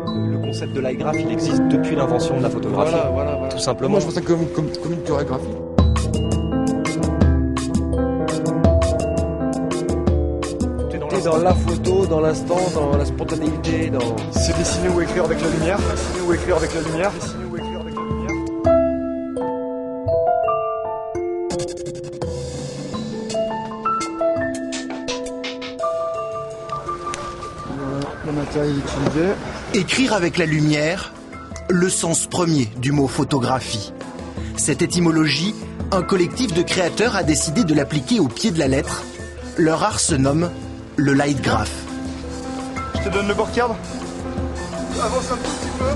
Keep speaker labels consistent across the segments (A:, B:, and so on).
A: Le concept de light graph, il existe depuis l'invention de la photographie.
B: Voilà.
A: Tout simplement.
B: Moi, je vois ça comme une chorégraphie.
C: Dans la photo, dans l'instant, dans la spontanéité, dans...
D: C'est dessiner ou écrire avec la lumière. Dessiner ou écrire avec la lumière. Dessiner ou écrire avec la lumière.
B: Voilà le matériel utilisé.
E: Écrire avec la lumière, le sens premier du mot photographie. Cette étymologie, un collectif de créateurs a décidé de l'appliquer au pied de la lettre. Leur art se nomme le light graph.
D: Je te donne le board card. Avance un tout petit peu.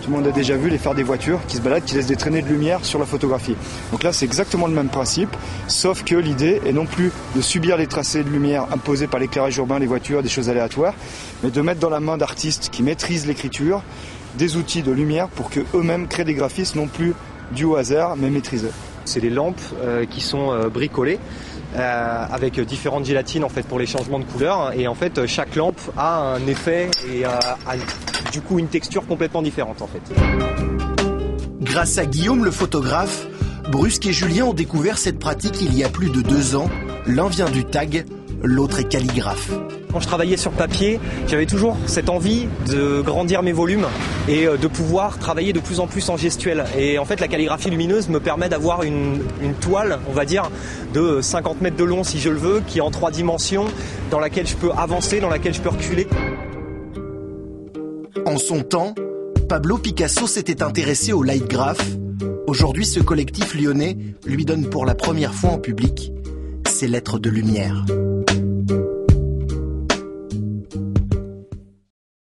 D: Tout le monde a déjà vu les phares des voitures qui se baladent, qui laissent des traînées de lumière sur la photographie. Donc là, c'est exactement le même principe, sauf que l'idée est non plus de subir les tracés de lumière imposés par l'éclairage urbain, les voitures, des choses aléatoires, mais de mettre dans la main d'artistes qui maîtrisent l'écriture des outils de lumière pour qu'eux-mêmes créent des graphismes non plus dus au hasard, mais maîtrisés.
A: C'est des lampes qui sont bricolées avec différentes gélatines en fait pour les changements de couleur, et en fait chaque lampe a un effet et a du coup une texture complètement différente en fait.
E: Grâce à Guillaume le photographe, Brusque et Julien ont découvert cette pratique il y a plus de 2 ans. L'un vient du tag, l'autre est calligraphe.
A: Quand je travaillais sur papier, j'avais toujours cette envie de grandir mes volumes et de pouvoir travailler de plus en plus en gestuel. Et en fait, la calligraphie lumineuse me permet d'avoir une toile, on va dire, de 50 mètres de long si je le veux, qui est en 3 dimensions, dans laquelle je peux avancer, dans laquelle je peux reculer.
E: En son temps, Pablo Picasso s'était intéressé au light graph. Aujourd'hui, ce collectif lyonnais lui donne pour la première fois en public ses lettres de lumière.